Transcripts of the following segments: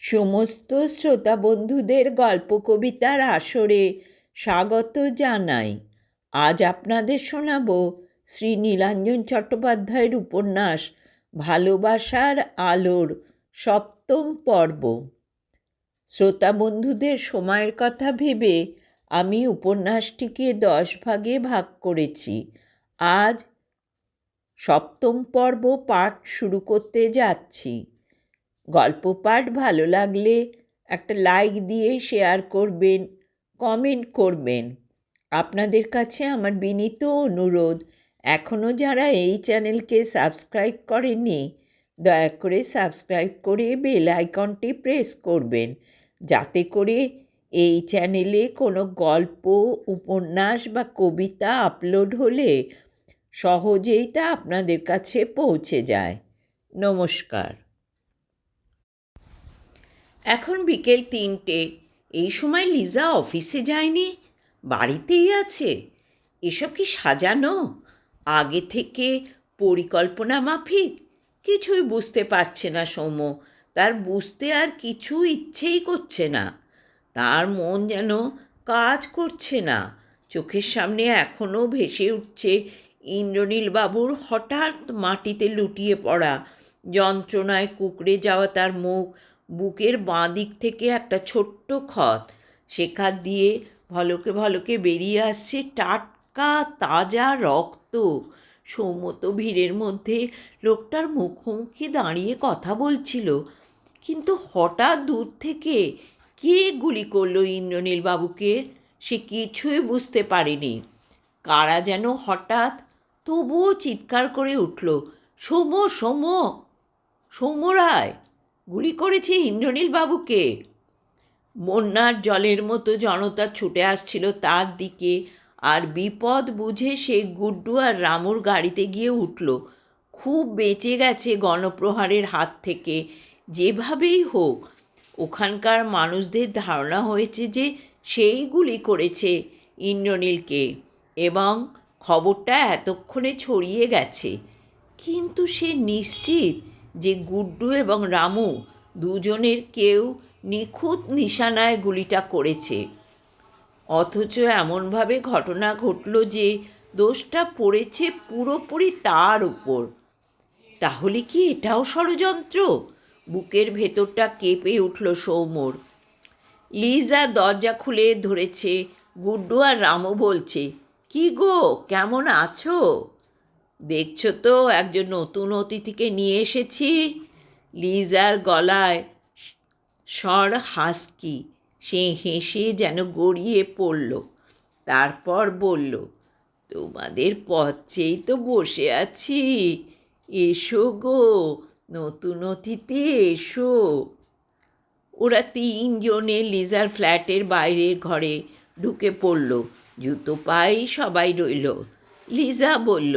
সমস্ত শ্রোতা বন্ধুদের গল্প কবিতার আসরে স্বাগত জানাই। আজ আপনাদের শোনাব শ্রী নীলাঞ্জন চট্টোপাধ্যায়ের উপন্যাস ভালোবাসার আলোর ৭ম পর্ব। শ্রোতা বন্ধুদের সময়ের কথা ভেবে আমি উপন্যাসটিকে 10 ভাগে ভাগ করেছি। আজ ৭ম পর্ব পাঠ শুরু করতে যাচ্ছি। গল্প পাঠ ভালো লাগলে একটা লাইক দিয়ে শেয়ার করবেন, কমেন্ট করবেন। আপনাদের কাছে আমার বিনীত অনুরোধ, এখনও যারা এই চ্যানেলকে সাবস্ক্রাইব করেননি দয়া করে সাবস্ক্রাইব করে বেল আইকনটি প্রেস করবেন, যাতে করে এই চ্যানেলে কোনো গল্প, উপন্যাস বা কবিতা আপলোড হলে সহজেই তা আপনাদের কাছে পৌঁছে যায়। নমস্কার। এখন বিকেল 3টে। এই সময় লিজা অফিসে যায়নি, বাড়িতেই আছে। এসব কি সাজানো, আগে থেকে পরিকল্পনা মাফিক? কিছুই বুঝতে পারছে না সৌম্য। তার বুঝতে আর কিছু ইচ্ছেই করছে না। তার মন যেন কাজ করছে না। চোখের সামনে এখনও ভেসে উঠছে ইন্দ্রনীল বাবুর হঠাৎ মাটিতে লুটিয়ে পড়া, যন্ত্রণায় কুঁকড়ে যাওয়া তার মুখ, বুকের বাঁ দিক থেকে একটা ছোট্ট ক্ষত, সেখান দিয়ে ভলকে ভলকে বেরিয়ে আসছে টাটকা তাজা রক্ত। সৌম্য তো ভিড়ের মধ্যে লোকটার মুখোমুখি দাঁড়িয়ে কথা বলছিল, কিন্তু হঠাৎ দূর থেকে কে গুলি করলো ইন্দ্রনীল বাবুকে সে কিছুই বুঝতে পারেনি। কারা যেন হঠাৎ তবুও চিৎকার করে উঠল, সৌম্য, সৌম্য, সৌম্য রায় গুলি করেছে ইন্দ্রনীল বাবুকে। বন্যার জলের মতো জনতা ছুটে আসছিল তার দিকে, আর বিপদ বুঝে সে গুড্ডু আর রামুর গাড়িতে গিয়ে উঠল। খুব বেঁচে গেছে গণপ্রহারের হাত থেকে, যেভাবেই হোক। ওখানকার মানুষদের ধারণা হয়েছে যে সেই গুলি করেছে ইন্দ্রনীলকে, এবং খবরটা এতক্ষণে ছড়িয়ে গেছে। কিন্তু সে নিশ্চিত যে গুড্ডু এবং রামু দুজনের কেউ নিখুঁত নিশানায় গুলিটা করেছে। অথচ এমনভাবে ঘটনা ঘটল যে দোষটা পড়েছে পুরোপুরি তার উপর। তাহলে কি এটাও ষড়যন্ত্র? বুকের ভেতরটা কেঁপে উঠল সৌম্যর। লিজা দরজা খুলে ধরেছে। গুড্ডু আর রামু বলছে, কি গো, কেমন আছো? দেখছো তো একজন নতুন অতিথিকে নিয়ে এসেছি। লিজার গলায় স্বর হাসকি। সে হেসে যেন গড়িয়ে পড়ল। তারপর বলল, তোমাদের পথ চেয়েই তো বসে আছি। এসো গো, নতুন অতিথি এসো। ওরা 3জনে লিজার ফ্ল্যাটের বাইরের ঘরে ঢুকে পড়ল। জুতো পাই সবাই রইল। লিজা বলল,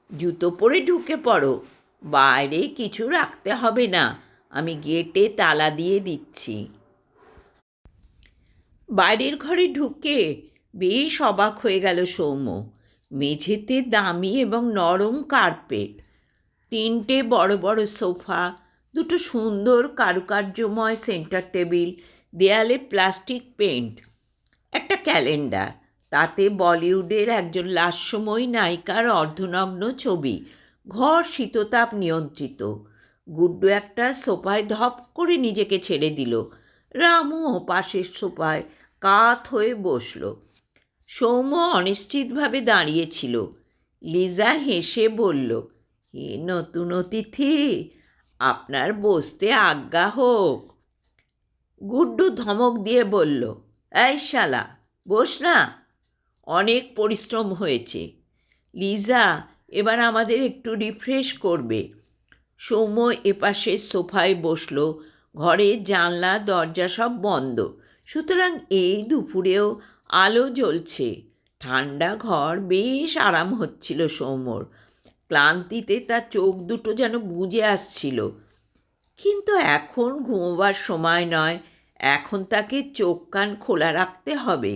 জুতো পরে ঢুকে পড়ো, বাইরে কিছু রাখতে হবে না, আমি গেটে তালা দিয়ে দিচ্ছি। বাইরের ঘরে ঢুকে বেশ অবাক হয়ে গেল সৌম্য। মেঝেতে দামি এবং নরম কার্পেট, 3টে বড় বড় সোফা, 2টো সুন্দর কারুকার্যময় সেন্টার টেবিল, দেয়ালে প্লাস্টিক পেন্ট, একটা ক্যালেন্ডার, তাতে বলিউডের একজন লাস্যময়ী নায়িকার অর্ধনগ্ন ছবি। ঘর শীততাপ নিয়ন্ত্রিত। গুড্ডু একটা সোফায় ধপ করে নিজেকে ছেড়ে দিল। রামুও পাশের সোফায় কাত হয়ে বসল। সৌম্য অনিশ্চিতভাবে দাঁড়িয়েছিল। লিজা হেসে বলল, হে নতুন অতিথি, আপনার বসতে আজ্ঞা হোক। গুড্ডু ধমক দিয়ে বলল, এই শালা, বস না, অনেক পরিশ্রম হয়েছে। লিজা এবার আমাদের একটু রিফ্রেশ করবে। সৌম্য এপাশের সোফায় বসল। ঘরের জানলা দরজা সব বন্ধ, সুতরাং এই দুপুরেও আলো জ্বলছে। ঠান্ডা ঘর, বেশ আরাম হচ্ছিল সৌম্যর। ক্লান্তিতে তার চোখ দুটো যেন বুজে আসছিল। কিন্তু এখন ঘুমোবার সময় নয়, এখন তাকে চোখ কান খোলা রাখতে হবে,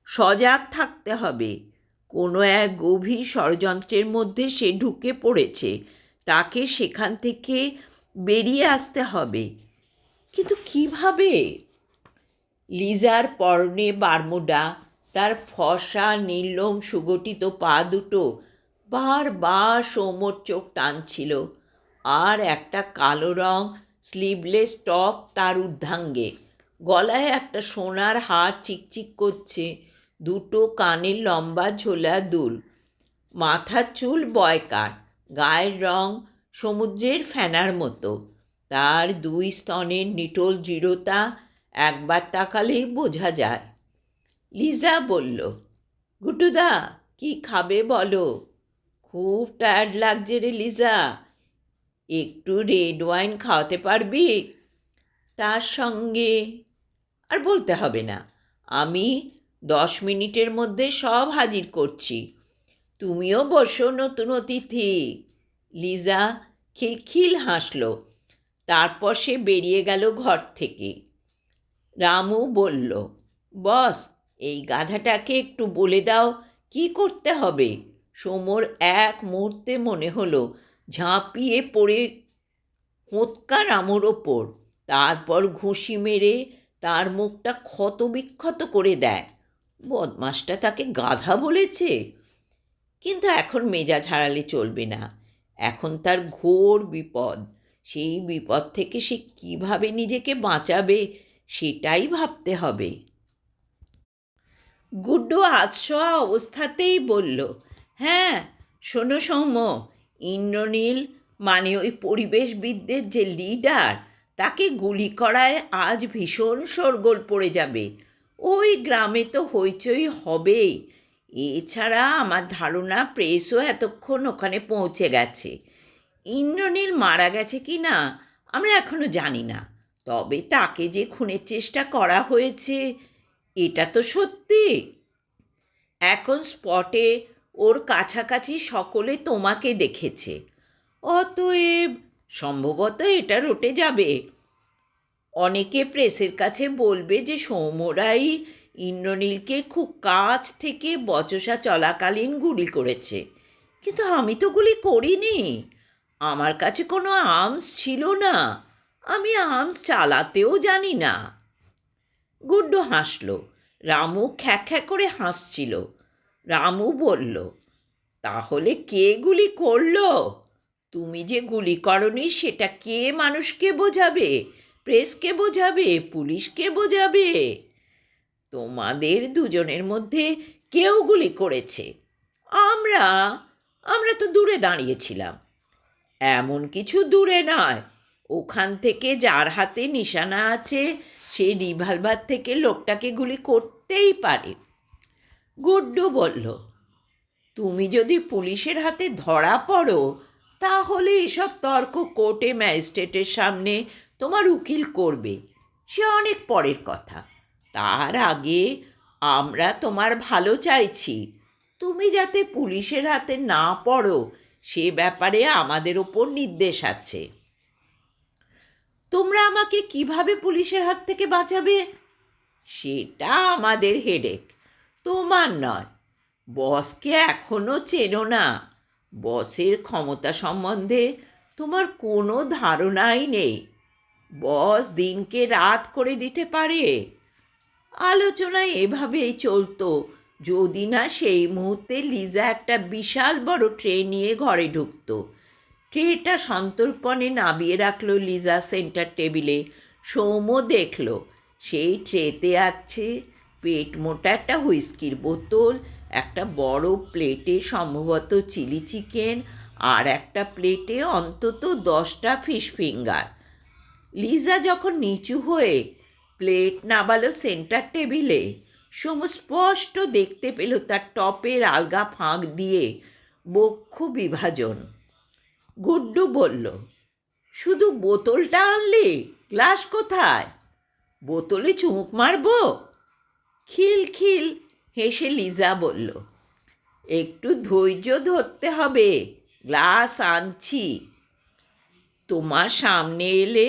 সজাগ থাকতে হবে। কোনো এক গভীর ষড়যন্ত্রের মধ্যে সে ঢুকে পড়েছে, তাকে সেখান থেকে বেরিয়ে আসতে হবে। কিন্তু কিভাবে? লিজার পরনে বারমুডা, তার ফর্সা নীলম সুগঠিত পা দুটো বারবার সৌম্যর চোখ টানছিল, আর একটা কালো রং স্লিভলেস টপ তার ঊর্ধ্বাঙ্গে, গলায় একটা সোনার হার চিকচিক করছে, দুটো কানের লম্বা ঝোলা দুল, মাথার চুল বয়কার, গায়ের রং সমুদ্রের ফেনার মতো, তার দুই স্তনের নিটোল দৃঢ়তা একবার তাকালেই বোঝা যায়। লিজা বলল, গুড্ডুদা, কি খাবে বলো? খুব টায়ার্ড লাগছে রে লিজা, একটু রেড ওয়াইন খাওয়াতে পারবি? তার সঙ্গে আর বলতে হবে না, আমি 10 মিনিটের মধ্যে সব হাজির করছি। তুমিও বসো নতুন অতিথি। লিজা খিলখিল হাসল, তারপর সে বেরিয়ে গেল ঘর থেকে। রামু বলল, বস, এই গাধাটাকে একটু বলে দাও কি করতে হবে। সমর এক মুহূর্তে মনে হলো ঝাঁপিয়ে পড়ে হোঁতকা রামুর ওপর, তারপর ঘুষি মেরে তার মুখটা ক্ষতবিক্ষত করে দেয়। বদমাসটা তাকে গাধা বলেছে। কিন্তু এখন মেজাজ হারালে চলবে না, এখন তার ঘোর বিপদ। সেই বিপদ থেকে সে কিভাবে নিজেকে বাঁচাবে সেটাই ভাবতে হবে। গুড্ডু আধশোয়া অবস্থাতেই বলল, হ্যাঁ শোনো সৌম্য, ইন্দ্রনীল মানে ওই পরিবেশবিদদের যে লিডার, তাকে গুলি করায় আজ ভীষণ শোরগোল পড়ে যাবে। ওই গ্রামে তো হইচই হবেই। এছাড়া আমার ধারণা প্রেসও এতক্ষণ ওখানে পৌঁছে গেছে। ইন্দ্রনীল মারা গেছে কি না আমরা এখনও জানি না, তবে তাকে যে খুনের চেষ্টা করা হয়েছে এটা তো সত্যি। এখন স্পটে ওর কাছাকাছি সকলে তোমাকে দেখেছে, অতএব সম্ভবত এটা রটে যাবে। অনেকে প্রেসের কাছে বলবে যে সৌম্যরাই ইন্দ্রনীলকে খুব কাছ থেকে বচসা চলাকালীন গুলি করেছে, কিন্তু আমি তো গুলি করিনি। আমার কাছে কোনো আর্মস ছিল না, আমি আর্মস চালাতেও জানি না। গুড্ডু হাসল, রামু খ্যাঁ খ্যাঁ করে হাসছিল। রামু বলল, তাহলে কে গুলি করলো? তুমি যে গুলি করনি সেটা কে মানুষকে বোঝাবে? প্রেসকে বোঝাবে? পুলিশকে বোঝাবে? তোমাদের দুজনের মধ্যে কেউ গুলি করেছে। আমরা আমরা তো দূরে দাঁড়িয়েছিলাম। এমন কিছু দূরে নয়, ওখান থেকে যার হাতে নিশানা আছে সে রিভলভার থেকে লোকটাকে গুলি করতেই পারে। গুড্ডু বলল, তুমি যদি পুলিশের হাতে ধরা পড়ো তাহলে এসব তর্ক কোর্টে ম্যাজিস্ট্রেটের সামনে তোমার উকিল করবে, সে অনেক পরের কথা। তার আগে আমরা তোমার ভালো চাইছি, তুমি যাতে পুলিশের হাতে না পড়ো সে ব্যাপারে আমাদের ওপর নির্দেশ আছে। তোমরা আমাকে কিভাবে পুলিশের হাত থেকে বাঁচাবে সেটা আমাদের হেডেক, তোমার নয়। বসকে এখনও চেনো না, বসের ক্ষমতা সম্বন্ধে তোমার কোনো ধারণাই নেই। বস দিনকে রাত করে দিতে পারে। আলোচনা এভাবেই চলতো যদি না সেই মুহূর্তে লিজা একটা বিশাল বড় ট্রে নিয়ে ঘরে ঢুকতো। ট্রেটা সন্তর্পণে নামিয়ে রাখলো লিজা সেন্টার টেবিলে। সৌম্য দেখল সেই ট্রেতে আছে পেট মোটা একটা হুইস্কির বোতল, একটা বড় প্লেটে সম্ভবত চিলি চিকেন, আর একটা প্লেটে অন্তত 10টা ফিশ ফিঙ্গার। লিজা যখন নিচু হয়ে প্লেট নামালো সেন্টার টেবিলে, সৌম্য স্পষ্ট দেখতে পেল তার টপের আলগা ফাঁক দিয়ে বক্ষ বিভাজন। গুড্ডু বলল, শুধু বোতলটা আনলি, গ্লাস কোথায়? বোতলে চুমুক মারব? খিলখিল হেসে লিজা বলল, একটু ধৈর্য ধরতে হবে, গ্লাস আনছি। তোমার সামনে এলে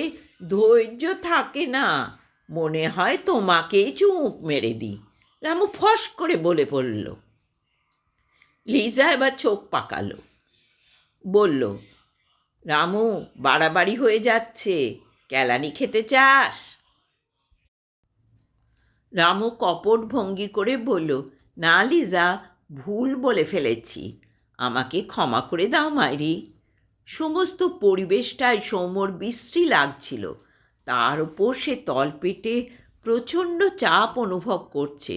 ধৈর্য থাকে না, মনে হয় তোমাকেই চুমুক মেরে দিই, রামু ফস করে বলে পড়ল। লিজা এবার চোখ পাকালো, বলল, রামু, বাড়াবাড়ি হয়ে যাচ্ছে। কেলানি খেতে চাস? রামু কপট ভঙ্গি করে বলল, না লিজা, ভুল বলে ফেলেছি, আমাকে ক্ষমা করে দাও মাইরি। সমস্ত পরিবেশটাই সৌম্যর বিশ্রী লাগছিল। তার ওপর সে তলপেটে প্রচণ্ড চাপ অনুভব করছে।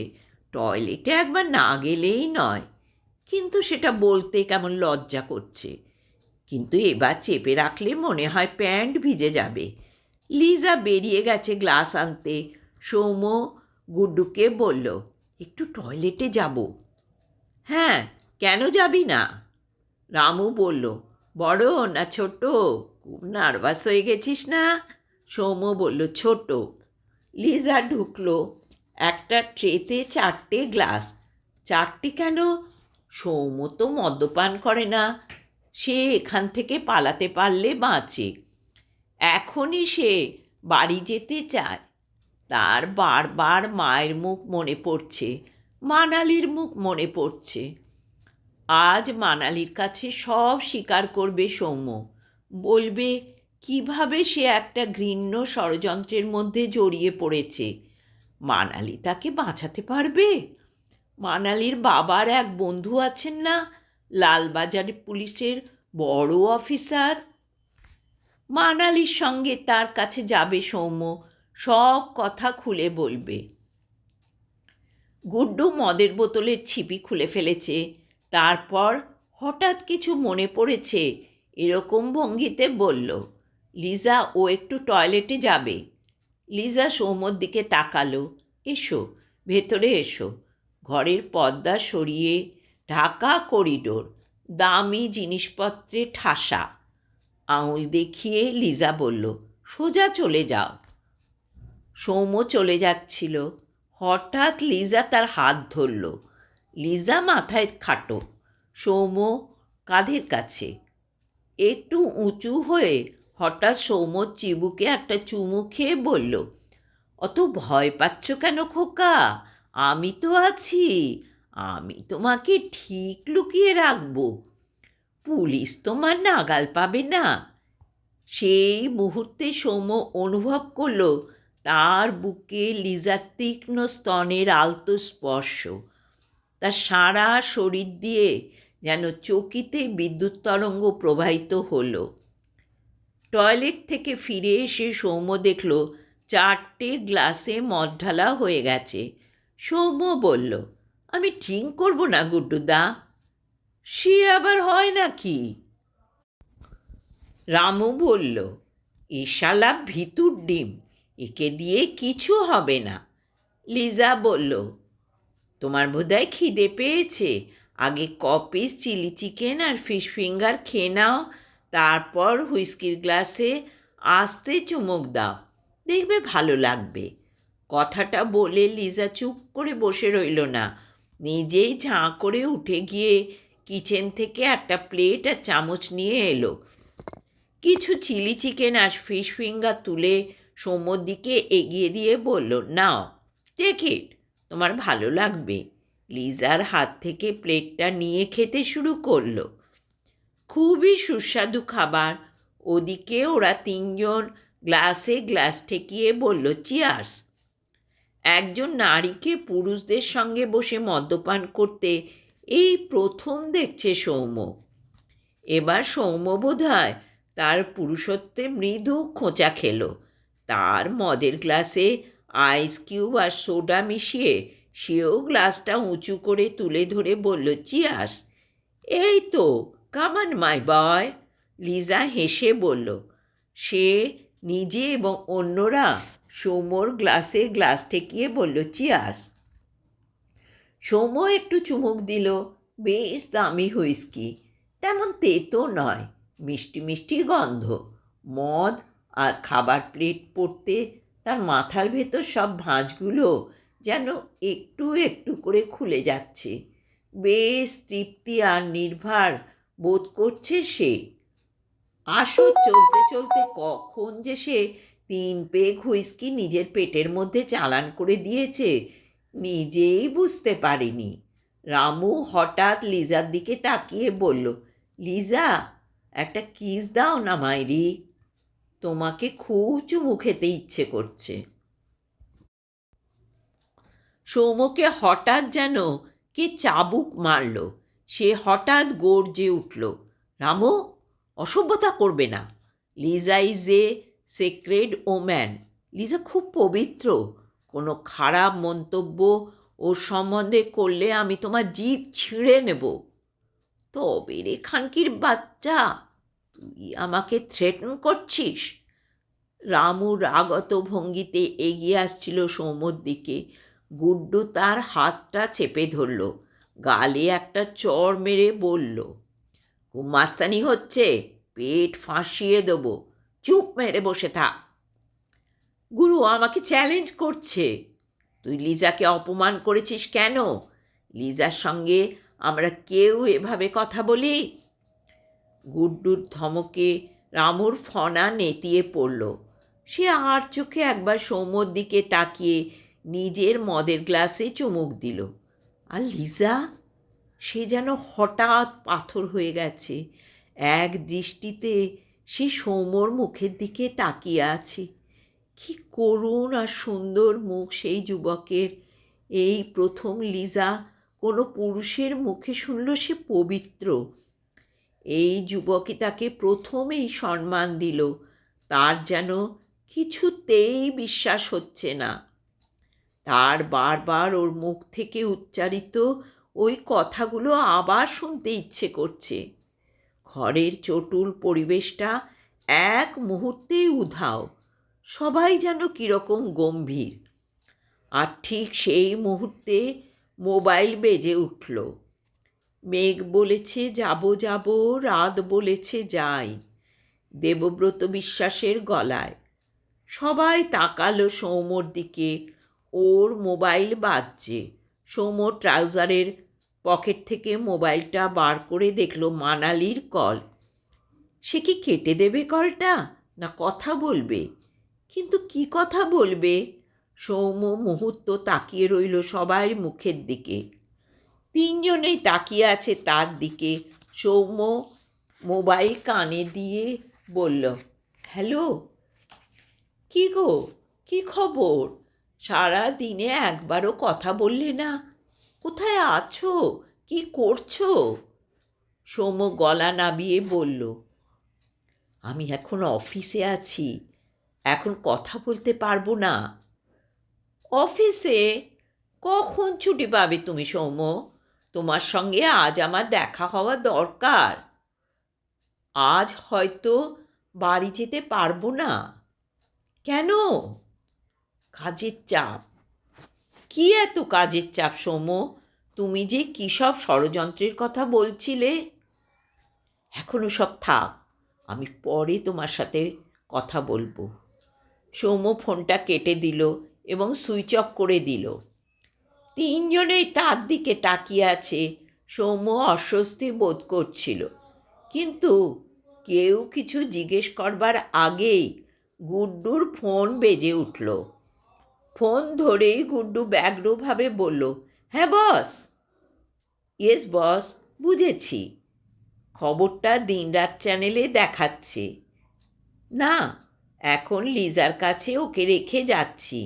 টয়লেটে একবার না গেলেই নয়, কিন্তু সেটা বলতে কেমন লজ্জা করছে। কিন্তু এবার চেপে রাখলে মনে হয় প্যান্ট ভিজে যাবে। লিজা বেরিয়ে গেছে গ্লাস আনতে। সৌম্য গুড্ডুকে বলল, একটু টয়লেটে যাব। হ্যাঁ, কেন যাবি না? রামু বলল, বড় না ছোট? খুব নার্ভাস হয়ে গেছিস না? সৌম্য বলল, ছোট। লিজা ঢুকলো। একটা ট্রেতে 4টে গ্লাস। 4টে কেন? সৌম্য তো মদ্যপান করে না। সে এখান থেকে পালাতে পারলে বাঁচে। এখনই সে বাড়ি যেতে চায়। তার বারবার মায়ের মুখ মনে পড়ছে, মানালির মুখ মনে পড়ছে। আজ মানালির কাছে সব স্বীকার করবে সৌম্য। বলবে কিভাবে সে একটা ঘৃণ্য ষড়যন্ত্রের মধ্যে জড়িয়ে পড়েছে। মানালি তাকে বাঁচাতে পারবে? মানালির বাবার এক বন্ধু আছেন না, লালবাজার পুলিশের বড় অফিসার। মানালির সঙ্গে তার কাছে যাবে সৌম্য, সব কথা খুলে বলবে। গুড্ডু মদের বোতলের ছিপি খুলে ফেলেছে। তারপর হঠাৎ কিছু মনে পড়েছে এরকম ভঙ্গিতে বলল, লিজা, ও একটু টয়লেটে যাবে। লিজা সৌম্যর দিকে তাকালো। এসো, ভেতরে এসো। ঘরের পর্দা সরিয়ে ঢাকা করিডোর, দামি জিনিসপত্রে ঠাসা। আঙুল দেখিয়ে লিজা বলল, সোজা চলে যাও। সৌম্য চলে যাচ্ছিল। হঠাৎ লিজা তার হাত ধরল। লিজা মাথায় খাটো, সৌম্য কাঁধের কাছে। একটু উঁচু হয়ে হঠাৎ সৌম্যর চিবুকে একটা চুমু খেয়ে বলল, অত ভয় পাচ্ছ কেন খোকা? আমি তো আছি, আমি তোমাকে ঠিক লুকিয়ে রাখবো। পুলিশ তোমার নাগাল পাবে না। সেই মুহূর্তে সৌম্য অনুভব করল তার বুকে লিজার তীক্ষ্ণ স্তনের আলতো স্পর্শ। তার সারা শরীর দিয়ে যেন চকিতে বিদ্যুৎ তরঙ্গ প্রবাহিত হলো। টয়লেট থেকে ফিরে এসে সৌম্য দেখল 4টে গ্লাসে মদ ঢালা হয়ে গেছে। সৌম্য বলল, আমি ড্রিঙ্ক করব না গুড্ডুদা। সে আবার হয় নাকি? রামু বলল, এ শালা ভিতুর ডিম, একে দিয়ে কিছু হবে না। লিজা বলল, তোমার বোধহয় খিদে পেয়েছে, আগে পিস চিলি চিকেন আর ফিশ ফিঙ্গার খেয়ে নাও, তারপর হুইস্কির গ্লাসে আস্তে চুমুক দাও, দেখবে ভালো লাগবে। কথাটা বলে লিজা চুপ করে বসে রইল না। নিজেই ঝাঁ করে উঠে গিয়ে কিচেন থেকে একটা প্লেট আর চামচ নিয়ে এলো। কিছু চিলি চিকেন আর ফিশ ফিঙ্গার তুলে সৌম্যর দিকে এগিয়ে দিয়ে বলল, নাও, টেক ইট, তোমার ভালো লাগবে। লিজার হাত থেকে প্লেটটা নিয়ে খেতে শুরু করলো। খুবই সুস্বাদু খাবার। ওদিকে ওরা 3জন গ্লাসে গ্লাস ঠেকিয়ে বলল, চিয়ার্স। একজন নারীকে পুরুষদের সঙ্গে বসে মদ্যপান করতে এই প্রথম দেখছে সৌম্য। এবার সৌম্য বোধহয় তার পুরুষত্বে মৃদু খোঁচা খেল। তার মদের গ্লাসে আইস কিউব আর সোডা মিশিয়ে সেও গ্লাসটা উঁচু করে তুলে ধরে বলল, চিয়ার্স। এই তো, কামান মাই বয়। লিজা হেসে বলল। সে নিজে এবং অন্যরা সৌম্যর গ্লাসে গ্লাস ঠেকিয়ে বলল, চিয়ার্স। সৌম্য একটু চুমুক দিল। বেশ দামি হুইস্কি, তেমন তেতো নয়, মিষ্টি মিষ্টি গন্ধ। মদ আর খাবার প্লেট পড়তে তার মাথার ভেতর সব ভাঁজগুলো যেন একটু একটু করে খুলে যাচ্ছে। বেশ তৃপ্তি আর নির্ভার বোধ করছে সে। আসর চলতে চলতে কখন যে সে 3 পেগ হুইস্কি নিজের পেটের মধ্যে চালান করে দিয়েছে নিজেই বুঝতে পারেনি। রামু হঠাৎ লিজার দিকে তাকিয়ে বলল, লিজা, একটা কিস দাও না মাইরি। তোমাকে খুব চুমু খেতে ইচ্ছে করছে। সৌম্যকে হঠাৎ যেন কে চাবুক মারল। সে হঠাৎ গর্জে উঠল, রামু, অসভ্যতা করবে না। Liza is a sacred woman. Liza খুব পবিত্র। কোনো খারাপ মন্তব্য ওর সম্বন্ধে করলে আমি তোমার জিভ ছিঁড়ে নেব। তবে রে খানকির বাচ্চা, তুই আমাকে থ্রেটন করছিস? রামু রাগত ভঙ্গিতে এগিয়ে আসছিল সৌম্যর দিকে। গুড্ডু তার হাতটা চেপে ধরল, গালে একটা চড় মেরে বলল, খুব মাস্তানি হচ্ছে, পেট ফাঁসিয়ে দেবো, চুপ মেরে বসে থাক। গুরু আমাকে চ্যালেঞ্জ করছে। তুই লিজাকে অপমান করেছিস কেন? লিজার সঙ্গে আমরা কেউ এভাবে কথা বলি? গুড্ডুর ধমকে রামুর ফনা নেতিয়ে পড়ল। সে আর চোখে একবার সৌম্যর দিকে তাকিয়ে নিজের মদের গ্লাসে চুমুক দিল। আর লিজা, সে যেন হঠাৎ পাথর হয়ে গেছে। এক দৃষ্টিতে সে সৌম্যর মুখের দিকে তাকিয়ে আছে। কি করুণ আর সুন্দর মুখ সেই যুবকের। এই প্রথম লিজা কোনো পুরুষের মুখে শুনল সে পবিত্র। এই যুবকই তাকে প্রথম এই সম্মান দিল। তার যেন কিছুতেই বিশ্বাস হচ্ছে না। তার বারবার ওর মুখ থেকে উচ্চারিত ওই কথাগুলো আবার শুনতে ইচ্ছে করছে। ঘরের চটুল পরিবেশটা এক মুহূর্তেই উধাও। সবাই যেন কীরকম গম্ভীর। আর ঠিক সেই মুহূর্তে মোবাইল বেজে উঠল। মেঘ বলেছে যাব যাব, রাত বলেছে যাই, দেবব্রত বিশ্বাসের গলায়। সবাই তাকালো সৌম্যর দিকে। ওর মোবাইল বাজছে। সৌম্য ট্রাউজারের পকেট থেকে মোবাইলটা বার করে দেখল মানালির কল। সে কি কেটে দেবে কলটা, না কথা বলবে? কিন্তু কি কথা বলবে? সৌম্য মুহূর্ত তাকিয়ে রইল সবাই মুখের দিকে। তিনজনেই তাকিয়ে আছে তার দিকে। সৌম্য মোবাইল কানে দিয়ে বলল, হ্যালো। কি গো, কি খবর? সারা দিনে একবারও কথা বললে না। কোথায় আছো, কি করছো? সৌম্য গলা নাবিয়ে বলল, আমি এখন অফিসে আছি, এখন কথা বলতে পারবো না। অফিসে? কখন ছুটি পাবে তুমি সৌম্য? তোমার সঙ্গে আজ আমার দেখা হওয়া দরকার। আজ হয়তো বাড়ি যেতে পারবো না। কেন? কাজের চাপ। কি এত কাজের চাপ সৌম্য? তুমি যে কী সব ষড়যন্ত্রের কথা বলছিলে। এখনও সব থাক, আমি পরে তোমার সাথে কথা বলবো। সৌম্য ফোনটা কেটে দিল এবং সুইচ অফ করে দিল। তিনজনেই তার দিকে তাকিয়ে আছে। সৌম্য অস্বস্তি বোধ করছিল, কিন্তু কেউ কিছু জিজ্ঞেস করবার আগেই গুড্ডুর ফোন বেজে উঠল। ফোন ধরেই গুড্ডু ব্যগ্রভাবে বলল, হ্যাঁ বস। ইয়েস বস, বুঝেছি। খবরটা দিনরাত চ্যানেলে দেখাচ্ছে। না, এখন লিজার কাছে ওকে রেখে যাচ্ছি।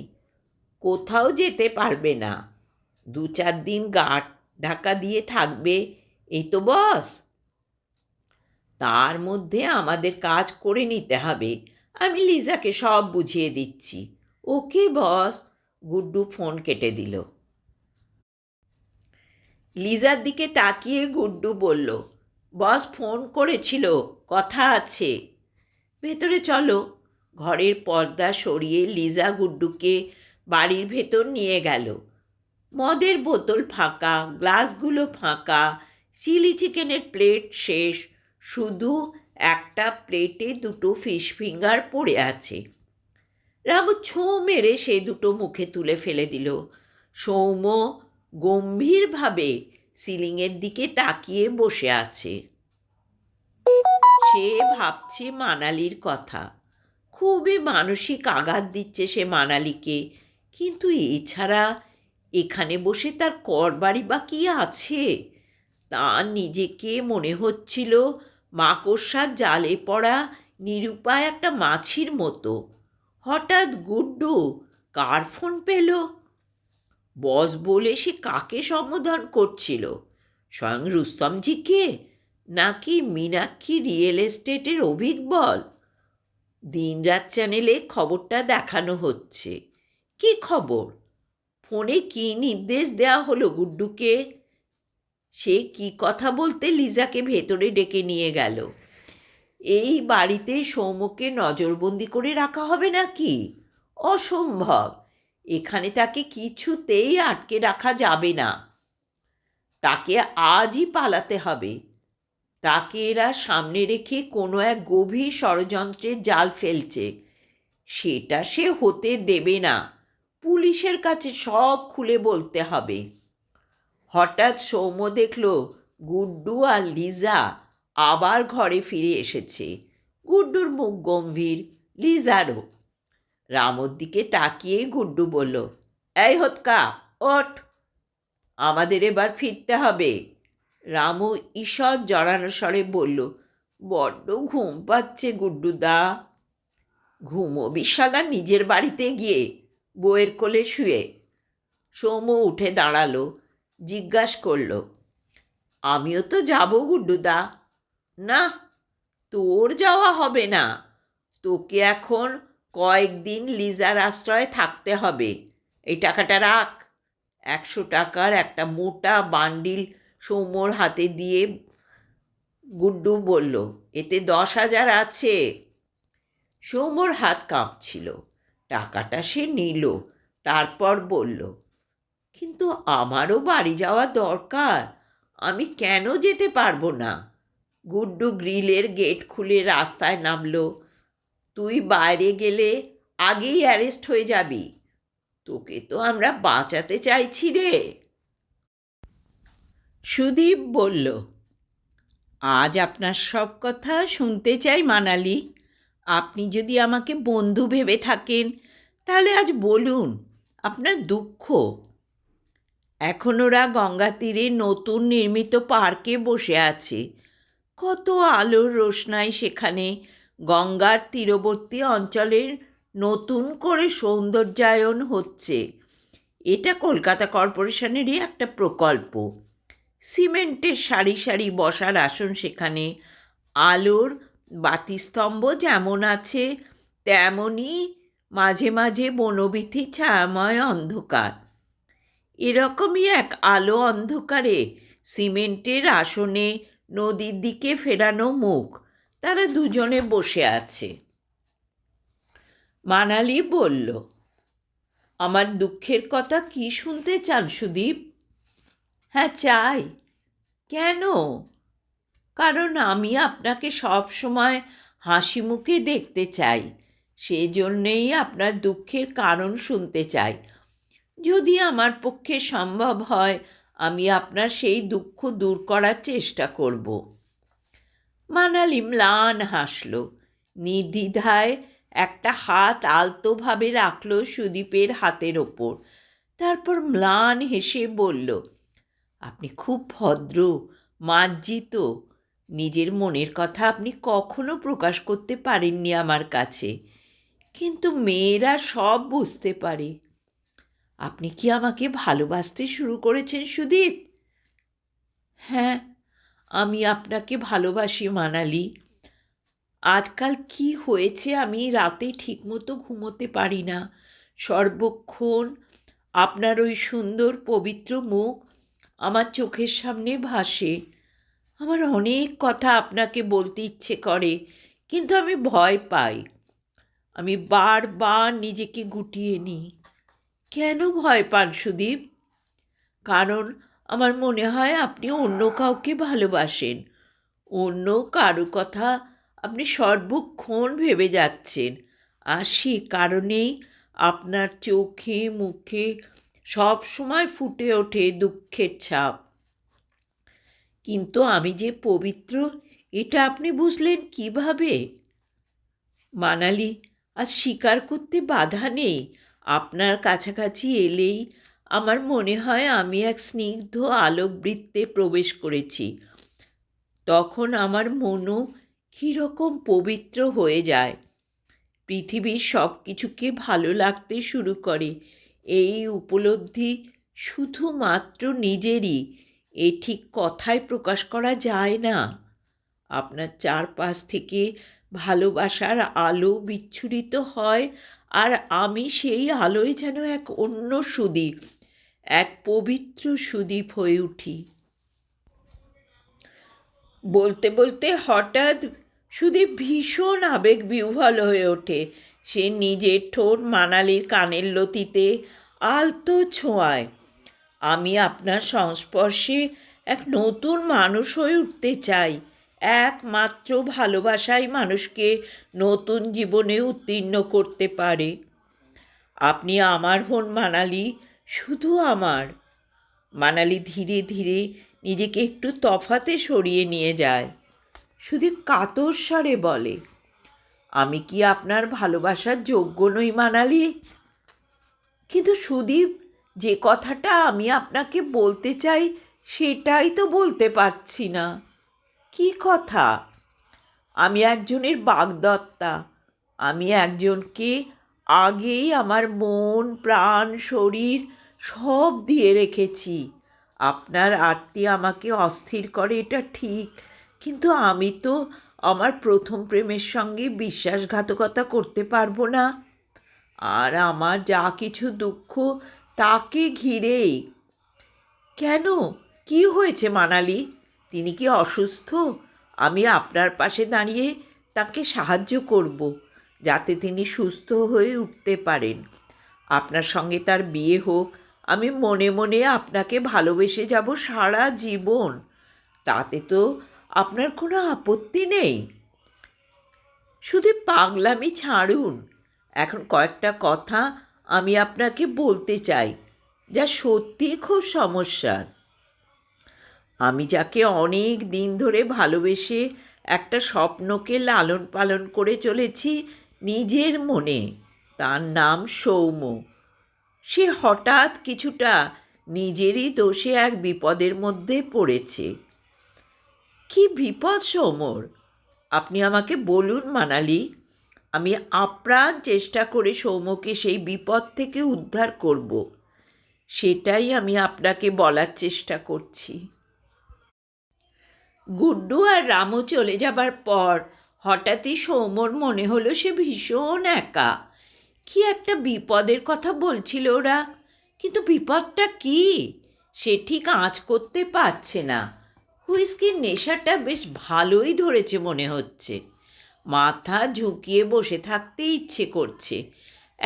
কোথাও যেতে পারবে না। 2-4 দিন গার্ড ঢাকা দিয়ে থাকবে, এই তো বস। তার মধ্যে আমাদের কাজ করে নিতে হবে। আমি লিজাকে সব বুঝিয়ে দিচ্ছি। ওকে বস। গুড্ডু ফোন কেটে দিল। লিজার দিকে তাকিয়ে গুড্ডু বলল, বস ফোন করেছিল, কথা আছে। ভেতরে চলো। ঘরের পর্দা সরিয়ে লিজা গুড্ডুকে বাড়ির ভেতর নিয়ে গেল। মদের বোতল ফাঁকা, গ্লাসগুলো ফাঁকা, চিলি চিকেনের প্লেট শেষ, শুধু একটা প্লেটে 2টো ফিশ ফিঙ্গার পড়ে আছে। রামু ছোঁ মেরে সে 2টো মুখে তুলে ফেলে দিল। সৌম্য গম্ভীরভাবে সিলিংয়ের দিকে তাকিয়ে বসে আছে। সে ভাবছে মানালির কথা। খুবই মানসিক আঘাত দিচ্ছে সে মানালিকে। কিন্তু এছাড়া এখানে বসে তার করবারই বা কী আছে? তার নিজেকে মনে হচ্ছিল মাকড়সার জালে পড়া নিরুপায় একটা মাছির মতো। হঠাৎ গুড্ডু কার ফোন পেল? বস বলে সে কাকে সম্বোধন করছিল? স্বয়ং রুস্তমজিকে, নাকি মীনাক্ষী রিয়েল এস্টেটের অভিজ্ঞবল? দিনরাত চ্যানেলে খবরটা দেখানো হচ্ছে। কি খবর? ফোনে কি নির্দেশ দেওয়া হলো গুড্ডুকে? সে কি কথা বলতে লিজাকে ভেতরে ডেকে নিয়ে গেল? এই বাড়িতে সৌম্যকে নজরবন্দি করে রাখা হবে নাকি? অসম্ভব। এখানে তাকে কিছুতেই আটকে রাখা যাবে না। তাকে আজই পালাতে হবে। তাকে এরা সামনে রেখে কোনো এক গভীর ষড়যন্ত্রের জাল ফেলছে। সেটা সে হতে দেবে না। পুলিশের কাছে সব খুলে বলতে হবে। হঠাৎ সৌম্য দেখল গুড্ডু আর লিজা আবার ঘরে ফিরে এসেছে। গুড্ডুর মুখ গম্ভীর, লিজারও। রামুর দিকে তাকিয়ে গুড্ডু বলল, এই হোতকা, ওঠ, আমাদের এবার ফিরতে হবে। রামু ঈষৎ জড়ানো স্বরে বলল, বড্ড ঘুম পাচ্ছে গুড্ডুদা। ঘুমোবি শালা নিজের বাড়িতে গিয়ে, বউয়ের কোলে শুয়ে। সৌম্য উঠে দাঁড়ালো, জিজ্ঞাসা করল, আমিও তো যাব গুড্ডুদা। না, তোর যাওয়া হবে না। তোকে এখন কয়েকদিন লিজার আশ্রয়ে থাকতে হবে। এই টাকাটা রাখ। 100 টাকার একটা মোটা বান্ডিল সৌম্যর হাতে দিয়ে গুড্ডু বলল, এতে 10,000 আছে। সৌম্যর হাত কাঁপছিল। টাকাটা সে নিল, তারপর বলল, কিন্তু আমারও বাড়ি যাওয়া দরকার। আমি কেন যেতে পারবো না? গুড্ডু গ্রিলের গেট খুলে রাস্তায় নামলো। তুই বাইরে গেলে আগেই অ্যারেস্ট হয়ে যাবি। তোকে তো আমরা বাঁচাতে চাইছি রে। সুদীপ বলল, আজ আপনার সব কথা শুনতে চাই মানালি। আপনি যদি আমাকে বন্ধু ভেবে থাকেন তাহলে আজ বলুন আপনার দুঃখ। এখন ওরা গঙ্গা তীরে নতুন নির্মিত পার্কে বসে আছে। কত আলোর রোশনাই সেখানে গঙ্গার তীরবর্তী অঞ্চলের নতুন করে সৌন্দর্যায়ন হচ্ছে। এটা কলকাতা কর্পোরেশনেরই একটা প্রকল্প। সিমেন্টের সারি সারি বসার আসন সেখানে, আলোর বাতিস্তম্ভ যেমন আছে তেমনই মাঝে মাঝে বনবিথি ছায়াময় অন্ধকার। এরকমই এক আলো অন্ধকারে সিমেন্টের আসনে নদীর দিকে ফেরানো মুখ, তারা দুজনে বসে আছে। মানালি বলল, আমার দুঃখের কথা কি শুনতে চান সুদীপ? হ্যাঁ চাই। কেন? কারণ আমি আপনাকে সব সময় হাসি মুখে দেখতে চাই। সেজন্যেই আপনার দুঃখের কারণ শুনতে চাই। যদি আমার পক্ষে সম্ভব হয় আমি আপনার সেই দুঃখ দূর করার চেষ্টা করব। মানালি ম্লান হাসল, নির্দ্বিধায় একটা হাত আলতোভাবে রাখল সুদীপের হাতের ওপর। তারপর ম্লান হেসে বলল, আপনি খুব ভদ্র, মার্জিত। নিজের মনের কথা আপনি কখনো প্রকাশ করতে পারেননি আমার কাছে, কিন্তু মেয়েরা সব বুঝতে পারে। আপনি কি আমাকে ভালোবাসতে শুরু করেছেন সুদীপ? হ্যাঁ, আমি আপনাকে ভালোবাসি মানালি। আজকাল কি হয়েছে আমি রাতে ঠিকমতো ঘুমোতে পারি না। সর্বক্ষণ আপনার ওই সুন্দর পবিত্র মুখ আমার চোখের সামনে ভাসে। আমার অনেক কথা আপনাকে বলতে ইচ্ছে করে, কিন্তু আমি ভয় পাই। আমি বারবার নিজেকে গুটিয়ে নিই। কেন ভয় পান সুদীপ? কারণ আমার মনে হয় আপনি অন্য কাউকে ভালোবাসেন। অন্য কারো কথা আপনি সর্বক্ষণ ভেবে যাচ্ছেন, আর সে কারণেই আপনার চোখে মুখে সব সময় ফুটে ওঠে দুঃখের ছাপ। কিন্তু আমি যে পবিত্র এটা আপনি বুঝলেন কিভাবে? মানালি, আজ স্বীকার করতে বাধা নেই। আপনার কাছাকাছি এলেই আমার মনে হয় আমি এক স্নিগ্ধ আলোকবৃত্তে প্রবেশ করেছি। তখন আমার মনও কীরকম পবিত্র হয়ে যায়। পৃথিবীর সব কিছুকে ভালো লাগতে শুরু করে। এই উপলব্ধি শুধুমাত্র নিজেরই, এ ঠিক কথায় প্রকাশ করা যায় না। আপনার চারপাশ থেকে ভালোবাসার আলো বিচ্ছুরিত হয়, আর আমি সেই আলোয় যেন এক অন্য সুদীপ, এক পবিত্র সুদীপ হয়ে উঠি। বলতে বলতে হঠাৎ সুদীপ ভীষণ আবেগবিহ্বল হয়ে ওঠে। সে নিজের ঠোঁট মানালির কানের লতিতে আলতো ছোঁয়ায়। আমি আপনার সংস্পর্শে এক নতুন মানুষ হয়ে উঠতে চাই। একমাত্র ভালোবাসাই মানুষকে নতুন জীবনে উত্তীর্ণ করতে পারে। আপনি আমার হন মানালি, শুধু আমার। মানালি ধীরে ধীরে নিজেকে একটু তফাতে সরিয়ে নিয়ে যায়। সুদীপ কাতর স্বরে বলে, আমি কি আপনার ভালোবাসার যোগ্য নই মানালি? কিন্তু সুদীপ, যে কথাটা আমি আপনাকে বলতে চাই সেটাই তো বলতে পারছি না। কি কথা? আমি একজনের বাগদত্তা। আমি একজনকে আগেই আমার মন, প্রাণ, শরীর সব দিয়ে রেখেছি। আপনার আরতি আমাকে অস্থির করে, এটা ঠিক, কিন্তু আমি তো আমার প্রথম প্রেমের সঙ্গে বিশ্বাসঘাতকতা করতে পারবো না। আর আমার যা কিছু দুঃখ তাকে ঘিরেই। কেন? কি হয়েছে মানালি? তিনি কি অসুস্থ? আমি আপনার পাশে দাঁড়িয়ে তাকে সাহায্য করব, যাতে তিনি সুস্থ হয়ে উঠতে পারেন। আপনার সঙ্গে তার বিয়ে হোক, আমি মনে মনে আপনাকে ভালোবেসে যাব সারা জীবন। তাতে তো আপনার কোনো আপত্তি নেই? শুধু পাগলামি ছাড়ুন। এখন কয়েকটা কথা আমি আপনাকে বলতে চাই, যা সত্যি খুব সমস্যার। আমি যাকে অনেক দিন ধরে ভালোবেসে একটা স্বপ্নকে লালন পালন করে চলেছি নিজের মনে, তার নাম সৌম্য। সে হঠাৎ কিছুটা নিজেরই দোষে এক বিপদের মধ্যে পড়েছে। কি বিপদ সৌম্যর? আপনি আমাকে বলুন মানালি। আমি আপ্রাণ চেষ্টা করে সৌম্যকে সেই বিপদ থেকে উদ্ধার করব। সেটাই আমি আপনাকে বলার চেষ্টা করছি। গুড্ডু আর রামু চলে যাবার পর হঠাৎই সৌম্যর মনে হলো সে ভীষণ একা। কি একটা বিপদের কথা বলছিল ওরা, কিন্তু বিপদটা কি সে ঠিক আঁচ করতে পারছে না। হুইস্কির নেশাটা বেশ ভালোই ধরেছে মনে হচ্ছে। মাথা ঝুঁকিয়ে বসে থাকতে ইচ্ছে করছে।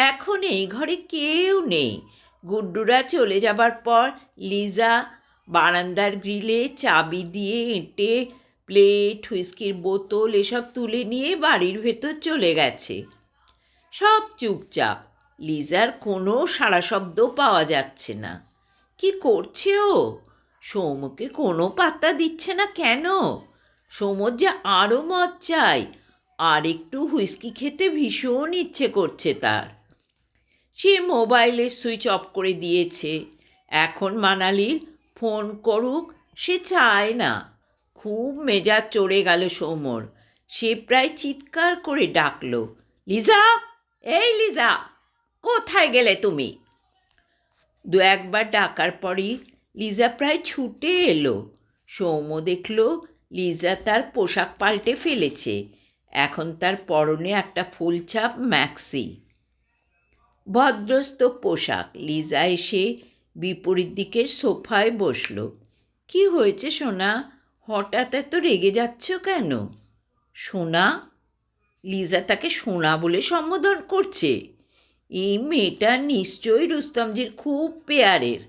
এখন এই ঘরে কেউ নেই। গুড্ডুরা চলে যাবার পর লিজা বারান্দার গ্রিলে চাবি দিয়ে এঁটে প্লেট, হুইস্কির বোতল এসব তুলে নিয়ে বাড়ির ভেতর চলে গেছে। সব চুপচাপ। লিজার কোনো সাড়া শব্দ পাওয়া যাচ্ছে না। কি করছে ও? সৌম্যকে কোনো পাত্তা দিচ্ছে না কেন? সৌম্যর যে আরও মদ চাই, আর একটু হুইস্কি খেতে ভীষণ ইচ্ছে করছে তার। সে মোবাইলের সুইচ অফ করে দিয়েছে। এখন মানালি ফোন করুক সে চায় না। খুব মেজাজ চড়ে গেল সৌম্যর। সে প্রায় চিৎকার করে ডাকল, লিজা, এই লিজা, কোথায় গেলে তুমি? দু একবার ডাকার পরই লিজা প্রায় ছুটে এলো। সৌম্য দেখল লিজা তার পোশাক পাল্টে ফেলেছে। এখন তার পরনে একটা ফুলছাপ ম্যাক্সি, ভদ্রস্ত পোশাক। লিজা এসে বিপরীত দিকের সোফায় বসল। কি হয়েছে সোনা? হঠাৎ এত রেগে যাচ্ছ কেন? সোনা? লিজা তাকে সোনা বলে সম্বোধন করছে। এই মেয়েটা নিশ্চয়ই রুস্তমজির খুব পেয়ারের।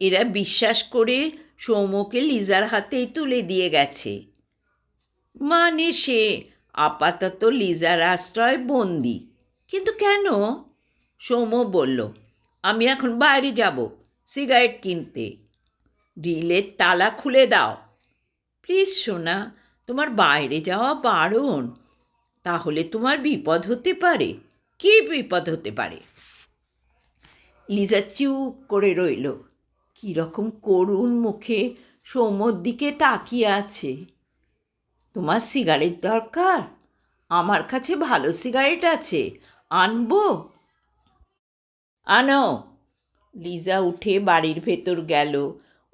এরা বিশ্বাস করে সৌম্যকে লিজার হাতেই তুলে দিয়ে গেছে। মানে সে আপাতত লিজার আশ্রয় বন্দি। কিন্তু কেন? সৌম্য বলল, আমি এখন বাইরে যাব সিগারেট কিনতে। গ্রিলের তালা খুলে দাও প্লিজ সোনা, তোমার বাইরে যাওয়া বারণ। তাহলে তোমার বিপদ হতে পারে। কী বিপদ হতে পারে? লিজা চুপ করে রইল, কীরকম করুণ মুখে সৌম্যর দিকে তাকিয়ে আছে। তোমার সিগারেট দরকার? আমার কাছে ভালো সিগারেট আছে, আনবো? আনো। লিজা উঠে বাড়ির ভেতর গেল।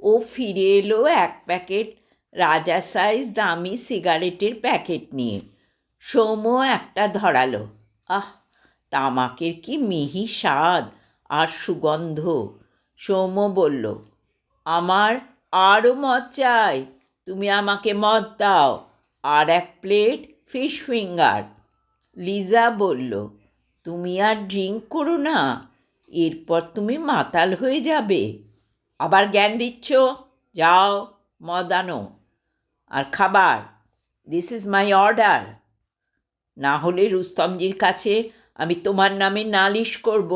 ও ফিরে এলো এক প্যাকেট রাজা সাইজ দামি সিগারেটের প্যাকেট নিয়ে। সৌম্য একটা ধরালো। আহ, তামাকের কি মিহি স্বাদ আর সুগন্ধ! সৌম্য বলল, আমার আরও মদ চাই। তুমি আমাকে মদ দাও, আর এক প্লেট ফিশ ফিঙ্গার। লিজা বলল, তুমি আর ড্রিঙ্ক করো না, এরপর তুমি মাতাল হয়ে যাবে। আবার জ্ঞান দিচ্ছ? যাও, মদ আনো। আর খাবার, দিস ইজ মাই অর্ডার। না হলে রুস্তমজির কাছে আমি তোমার নামে নালিশ করব।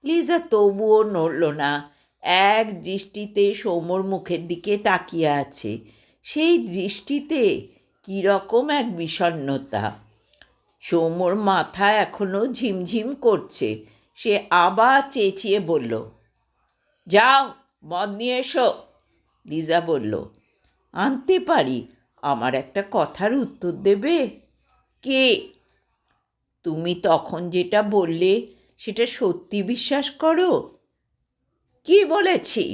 লিজা তবুও নড়ল না, এক দৃষ্টিতে সৌম্যর মুখের দিকে তাকিয়ে আছে। সেই দৃষ্টিতে কীরকম এক বিষণ্ণতা। সৌম্যর মাথা এখনো ঝিমঝিম করছে। সে আবার চেঁচিয়ে বলল, যাও, মদ নিয়ে এসো। লিজা বলল, আনতে পারি, আমার একটা কথার উত্তর দেবে? কে? তুমি তখন যেটা বললে সেটা সত্যি বিশ্বাস করো? কি বলেছি?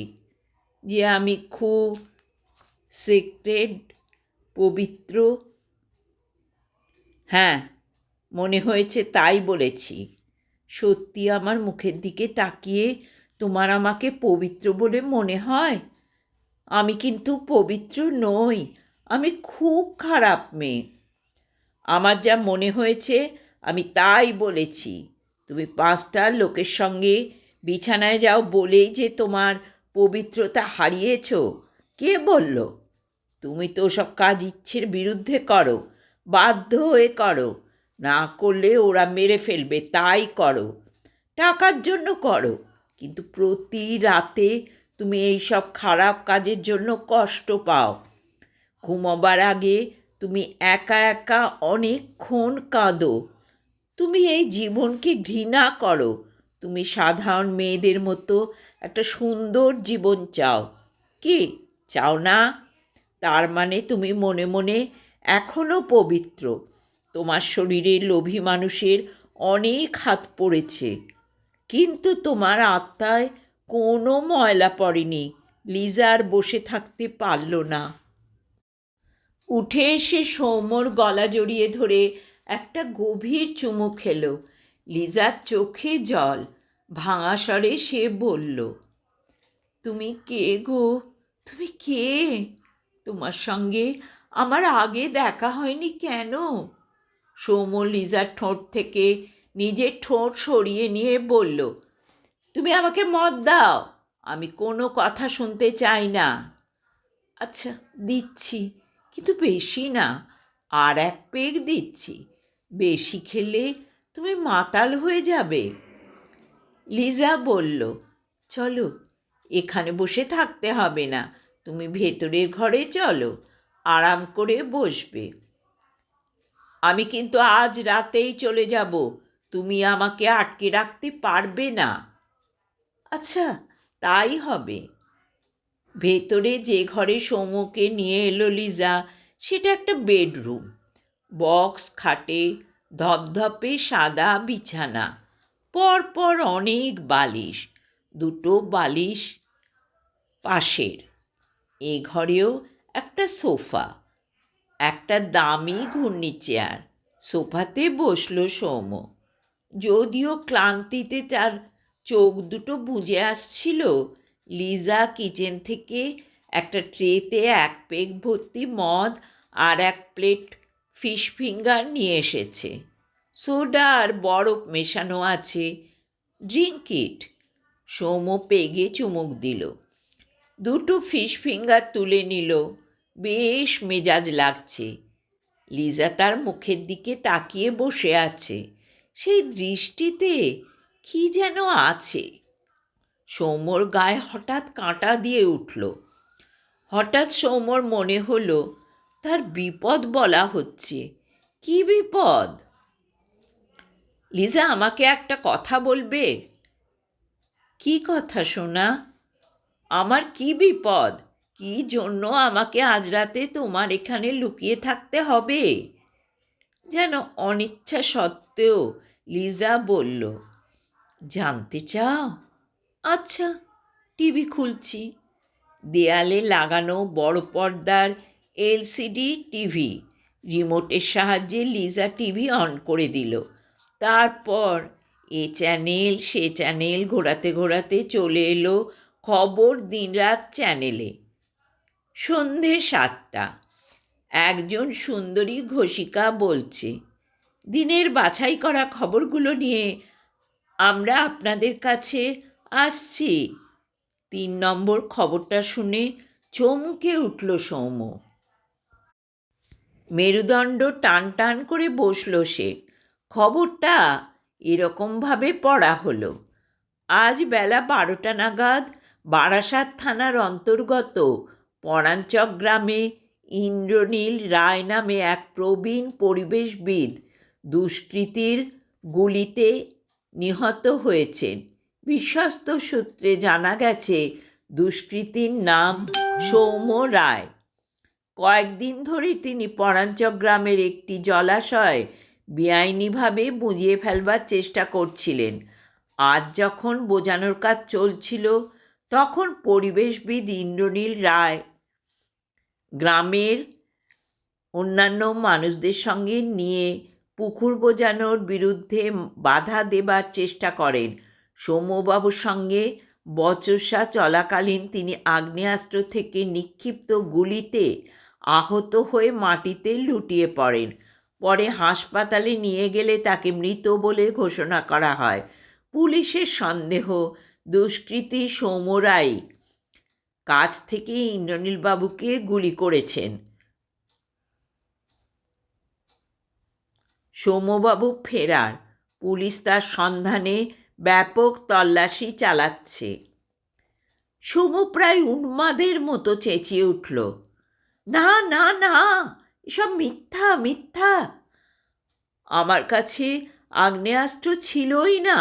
যে আমি খুব সিক্রেট, পবিত্র। হ্যাঁ, মনে হয়েছে তাই বলেছি। সত্যি আমার মুখের দিকে তাকিয়ে তোমার আমাকে পবিত্র বলে মনে হয়? আমি কিন্তু পবিত্র নই, আমি খুব খারাপ মেয়ে। আমার যা মনে হয়েছে আমি তাই বলেছি। তুমি 5টা লোকের সঙ্গে বিছানায় যাও বলেই যে তোমার পবিত্রতা হারিয়েছ, কে বলল? তুমি তো সব কাজ ইচ্ছের বিরুদ্ধে করো, বাধ্য হয়ে করো। না করলে ওরা মেরে ফেলবে তাই করো, টাকার জন্য করো। কিন্তু প্রতি রাতে তুমি এই সব খারাপ কাজের জন্য কষ্ট পাও। ঘুমোবার আগে তুমি একা একা অনেকক্ষণ কাঁদো। তুমি এই জীবনকে ঘৃণা করো। তুমি সাধারণ মেয়েদের মতো একটা সুন্দর জীবন চাও। কি চাও না? তার মানে তুমি মনে মনে এখনও পবিত্র। তোমার শরীরে লোভী মানুষের অনেক হাত পড়েছে, কিন্তু তোমার আত্মায় কোনো ময়লা পড়েনি। লিজা আর বসে থাকতে পারল না। উঠে এসে সৌম্যর গলা জড়িয়ে ধরে একটা গভীর চুমু খেল। লিজার চোখে জল। ভাঙা স্বরে সে বলল, তুমি কে গো? তুমি কে? তোমার সঙ্গে আমার আগে দেখা হয়নি কেন? সৌম্য লিজার ঠোঁট থেকে নিজের ঠোঁট সরিয়ে নিয়ে বলল, তুমি আমাকে মদ দাও, আমি কোনো কথা শুনতে চাই না। আচ্ছা, দিচ্ছি, কিন্তু বেশি না, আর এক পেগ দিচ্ছি। বেশি খেলে তুমি মাতাল হয়ে যাবে। লিজা বলল, চলো, এখানে বসে থাকতে হবে না, তুমি ভেতরের ঘরে চলো, আরাম করে বসবে। আমি কিন্তু আজ রাতেই চলে যাব, তুমি আমাকে আটকে রাখতে পারবে না। আচ্ছা, তাই হবে। ভেতরে যে ঘরে সৌম্যকে নিয়ে এলো লিজা, সেটা একটা বেডরুম। বক্স খাটে, ধপধপে সাদা বিছানা, পরপর অনেক বালিশ, 2টো বালিশ পাশের। এ ঘরেও একটা সোফা, একটা দামি ঘূর্ণি চেয়ার। সোফাতে বসলো সৌম্য। যদিও ক্লান্তিতে তার চোখ দুটো বুজে আসছিল, লিজা কিচেন থেকে একটা ট্রেতে 1 পেগ ভর্তি মদ আর 1 প্লেট ফিশ ফিঙ্গার নিয়ে এসেছে। সোডা আর বরফ মেশানো আছে, ড্রিঙ্ক ইট। সৌম্য পেগে চুমুক দিল, 2টো ফিশ ফিঙ্গার তুলে নিল। বেশ মেজাজ লাগছে। লিজা তার মুখের দিকে তাকিয়ে বসে আছে। সেই দৃষ্টিতে কি যেন আছে। সৌম্যর গায়ে হঠাৎ কাঁটা দিয়ে উঠল। হঠাৎ সৌম্যর মনে হলো তার বিপদ বলা হচ্ছে। কি বিপদ? লিজা, আমাকে একটা কথা বলবে? কি কথা সোনা? আমার কি বিপদ? কি জন্য আমাকে আজ রাতে তোমার এখানে লুকিয়ে থাকতে হবে? যেন অনিচ্ছা সত্ত্বেও লিজা বলল, জানতে চাও? আচ্ছা, টিভি খুলছি। দেয়ালে লাগানো বড় পর্দার এলসিডি টিভি। রিমোটের সাহায্যে লিজা টিভি অন করে দিল। তারপর এ চ্যানেল সে চ্যানেল ঘোরাতে ঘোরাতে চলে এলো খবর দিনরাত চ্যানেলে। সন্ধে 7টা। একজন সুন্দরী ঘোষিকা বলছে, দিনের বাছাই করা খবরগুলো নিয়ে আমরা আপনাদের কাছে আসছি। 3 নম্বর খবরটা শুনে চমকে উঠল সৌম্য। মেরুদণ্ড টান টান করে বসল সে। খবরটা এরকমভাবে পড়া হলো, আজ বেলা 12টা নাগাদ বারাসাত থানার অন্তর্গত পরাঞ্চক গ্রামে ইন্দ্রনীল রায় নামে এক প্রবীণ পরিবেশবিদ দুষ্কৃতীর গুলিতে নিহত হয়েছেন। বিশ্বস্ত সূত্রে জানা গেছে দুষ্কৃতীর নাম সৌম্য রায়। কয়েকদিন ধরেই তিনি পরাঞ্চক গ্রামের একটি জলাশয় বেআইনিভাবে বুঝিয়ে ফেলবার চেষ্টা করছিলেন। আজ যখন বোঝানোর কাজ চলছিল, তখন পরিবেশবিদ ইন্দ্রনীল রায় গ্রামের অন্যান্য মানুষদের সঙ্গে নিয়ে পুকুর বোঝানোর বিরুদ্ধে বাধা দেবার চেষ্টা করেন। সৌম্যবাবুর সঙ্গে বচসা চলাকালীন তিনি আগ্নেয়াস্ত্র থেকে নিক্ষিপ্ত গুলিতে আহত হয়ে মাটিতে লুটিয়ে পড়েন। পরে হাসপাতালে নিয়ে গেলে তাকে মৃত বলে ঘোষণা করা হয়। পুলিশের সন্দেহ দুষ্কৃতী সৌম্য রায় কাছ থেকে ইন্দ্রনীলবাবুকে গুলি করেছেন। সৌম্যবাবু ফেরার। পুলিশ তার সন্ধানে ব্যাপক তল্লাশি চালাচ্ছে। সৌম্য প্রায় উন্মাদের মতো চেঁচিয়ে উঠল, না না না, এসব মিথ্যা মিথ্যা। আমার কাছে আগ্নেয়াস্ত্র ছিলই না।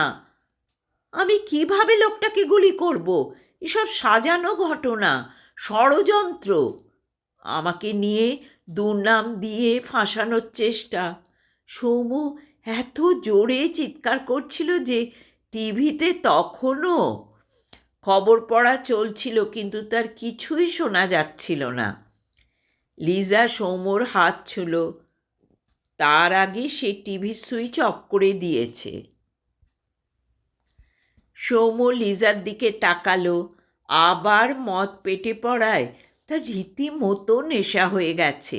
আমি কিভাবে লোকটাকে গুলি করব? এসব সাজানো ঘটনা, ষড়যন্ত্র। আমাকে নিয়ে দুর্নাম দিয়ে ফাঁসানোর চেষ্টা। সৌম্য এত জোরে চিৎকার করছিল যে টিভিতে তখনও খবর পড়া চলছিল, কিন্তু তার কিছুই শোনা যাচ্ছিল না। লিজা সৌম্যর হাত ছুঁল। তার আগে সে টিভির সুইচ অফ করে দিয়েছে। সৌম্য লিজার দিকে তাকালো। আবার মদ পেটে পড়ায় তার রীতিমতো নেশা হয়ে গেছে।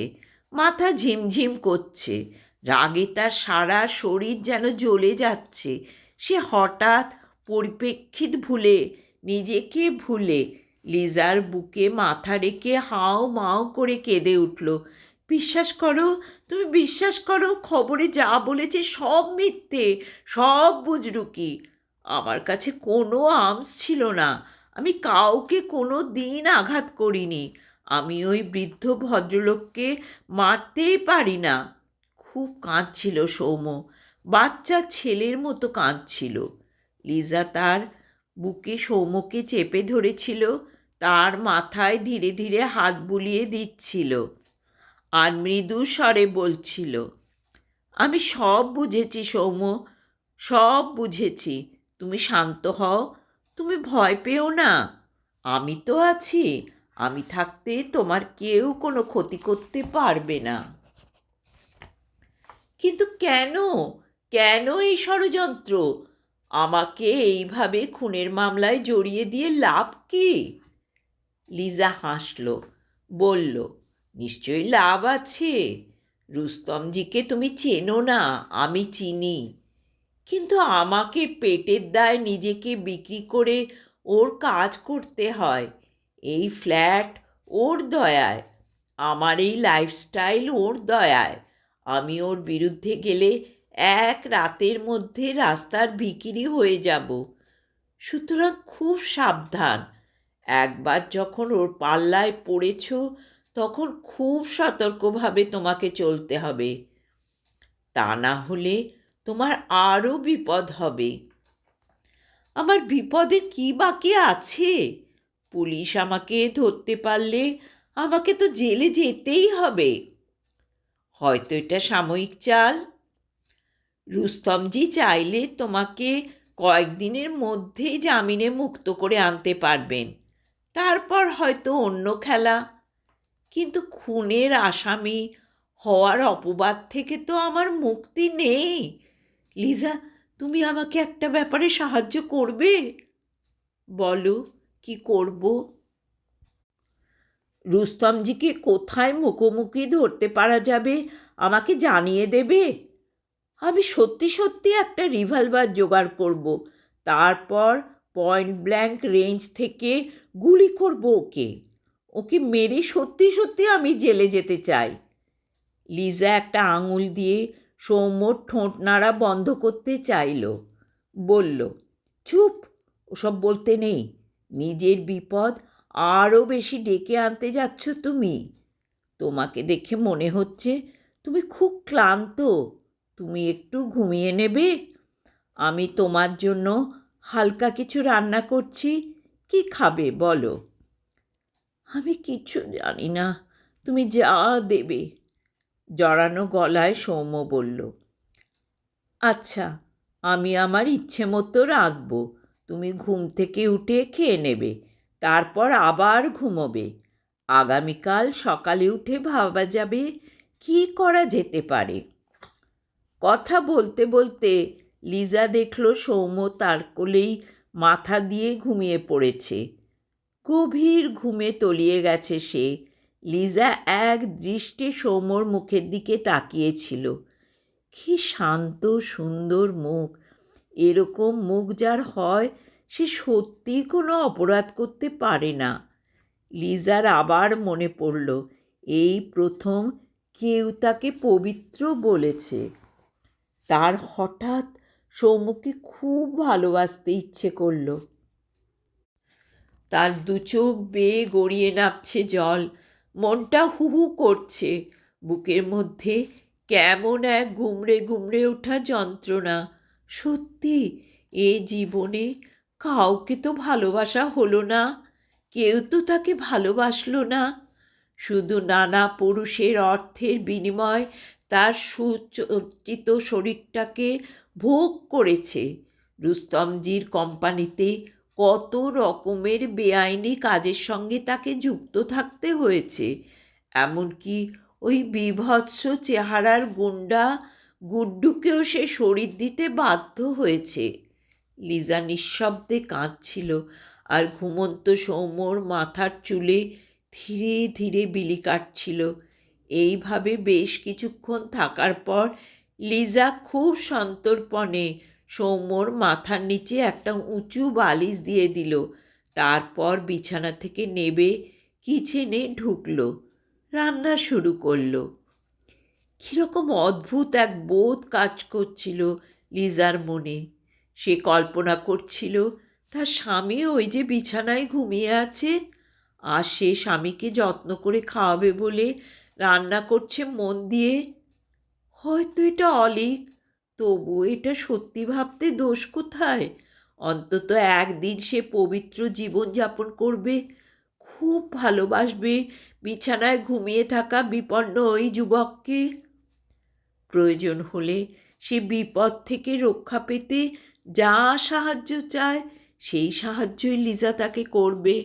মাথা ঝিমঝিম করছে। রাগে তার সারা শরীর যেন জ্বলে যাচ্ছে। সে হঠাৎ পরিপ্রেক্ষিত ভুলে, নিজেকে ভুলে লিজার বুকে মাথা রেখে হাও মাও করে কেঁদে উঠল। বিশ্বাস করো, তুমি বিশ্বাস করো, খবরে যা বলেছে সব মিথ্যে, সব বুজরুকি। আমার কাছে কোনো আর্মস ছিল না। আমি কাউকে কোনো দিন আঘাত করিনি। আমি ওই বৃদ্ধ ভদ্রলোককে মারতেই পারি না। খুব কাঁদছিল সৌম্য, বাচ্চা ছেলের মতো কাঁদছিল। লিজা তার বুকে সৌম্যকে চেপে ধরেছিল, তার মাথায় ধীরে ধীরে হাত বুলিয়ে দিচ্ছিল আর মৃদু স্বরে বলছিল, আমি সব বুঝেছি সৌম্য, সব বুঝেছি। তুমি শান্ত হও, তুমি ভয় পেও না। আমি তো আছি। আমি থাকতে তোমার কেউ কোনো ক্ষতি করতে পারবে না। কিন্তু কেন, কেন এই ষড়যন্ত্র? আমাকে এইভাবে খুনের মামলায় জড়িয়ে দিয়ে লাভ কি? লিজা হাসল, বলল, নিশ্চয়ই লাভ আছে। রুস্তমজিকে তুমি চেনো না, আমি চিনি। কিন্তু আমাকে পেটের দায় নিজেকে বিক্রি করে ওর কাজ করতে হয়। এই ফ্ল্যাট ওর দয়ায়, আমার এই লাইফস্টাইল ওর দয়ায়। আমি ওর বিরুদ্ধে গেলে এক রাতের মধ্যে রাস্তার ভিখিরি হয়ে যাব। সুতরাং খুব সাবধান। একবার যখন ওর পাল্লায় পড়েছ, তখন খুব সতর্কভাবে তোমাকে চলতে হবে। তা না হলে তোমার আরও বিপদ হবে। আমার বিপদে কি বাকি আছে? পুলিশ আমাকে ধরতে পারলে আমাকে তো জেলে যেতেই হবে। হয়তো এটা সাময়িক চাল। রুস্তমজি চাইলে তোমাকে কয়েকদিনের মধ্যেই জামিনে মুক্ত করে আনতে পারবেন। তারপর হয়তো অন্য খেলা। কিন্তু খুনের আসামি হওয়ার অপবাদ থেকে তো আমার মুক্তি নেই। লিজা, তুমি আমাকে একটা ব্যাপারে সাহায্য করবে? বলো, কি করব? রুস্তমজিকে কোথায় মুখোমুখি ধরতে পারা যাবে আমাকে জানিয়ে দেবে। আমি সত্যি সত্যি একটা রিভলভার জোগাড় করব। তারপর পয়েন্ট ব্ল্যাঙ্ক রেঞ্জ থেকে গুলি করব ওকে। ওকে মেরে সত্যি সত্যি আমি জেলে যেতে চাই। লিজা একটা আঙুল দিয়ে সৌম্যর ঠোঁট নাড়া বন্ধ করতে চাইল। বলল, চুপ, ওসব বলতে নেই। নিজের বিপদ আরও বেশি ডেকে আনতে যাচ্ছ তুমি। তোমাকে দেখে মনে হচ্ছে তুমি খুব ক্লান্ত। তুমি একটু ঘুমিয়ে নেবে? আমি তোমার জন্য হালকা কিছু রান্না করছি। কি খাবে বলো? আমি কিছু জানি না, তুমি যা দেবে। জড়ানো গলায় সৌম্য বলল, আচ্ছা, আমি আমার ইচ্ছে মতো রাঁধব। তুমি ঘুম থেকে উঠে খেয়ে নেবে, তারপর আবার ঘুমোবে। আগামীকাল সকালে উঠে ভাবা যাবে কি করা যেতে পারে। কথা বলতে বলতে লিজা দেখল সৌম্য তার কোলেই মাথা দিয়ে ঘুমিয়ে পড়েছে। গভীর ঘুমে তলিয়ে গেছে সে। লিজা এক দৃষ্টে সৌম্যর মুখের দিকে তাকিয়েছিল। কি শান্ত সুন্দর মুখ! এরকম মুখ যার হয় সে সত্যিই কোনো অপরাধ করতে পারে না। লিজার আবার মনে পড়ল এই প্রথম কেউ তাকে পবিত্র বলেছে। তার হঠাৎ সৌম্যকে খুব ভালোবাসতে ইচ্ছে করল। তার দু চোখ বেয়ে গড়িয়ে নামছে জল। মনটা হু হু করছে। বুকের মধ্যে কেমন এক গুমড়ে গুমড়ে ওঠা যন্ত্রণা। সত্যি এ জীবনে কাউকে তো ভালোবাসা হলো না। কেউ তো তাকে ভালোবাসলো না। শুধু নানা পুরুষের অর্থের বিনিময় তার সুসজ্জিত শরীরটাকে ভোগ করেছে। রুস্তমজির কোম্পানিতে কত রকমের বেআইনি কাজের সঙ্গে তাকে যুক্ত থাকতে হয়েছে। এমনকি ওই বীভৎস চেহারার গুন্ডা গুড্ডুকেও সে শরীর দিতে বাধ্য হয়েছে। লিজা নিঃশব্দে কাঁদছিল আর ঘুমন্ত সৌম্যর মাথার চুলে ধীরে ধীরে বিলি কাটছিল। এইভাবে বেশ কিছুক্ষণ থাকার পর লিজা খুব সন্তর্পণে সৌম্যর মাথার নিচে একটা উঁচু বালিশ দিয়ে দিল। তারপর বিছানা থেকে নেবে কিচেনে ঢুকল, রান্না শুরু করল। কীরকম অদ্ভুত এক বোধ কাজ করছিল লিজার মনে। সে কল্পনা করছিল তার স্বামী ওই যে বিছানায় ঘুমিয়ে আছে, আর সে স্বামীকে যত্ন করে খাওয়াবে বলে রান্না করছে মন দিয়ে। হয়তো এটা অলীক, তবু এটা সত্যি ভাবতে দোষ কোথায়? অন্তত একদিন সে পবিত্র জীবনযাপন করবে, খুব ভালোবাসবে বিছানায় ঘুমিয়ে থাকা বিপন্ন ওই যুবককে। প্রয়োজন হলে সে বিপদ থেকে রক্ষা পেতে যা সাহায্য চায় সেই সাহায্যই লিজা তাকে করবে।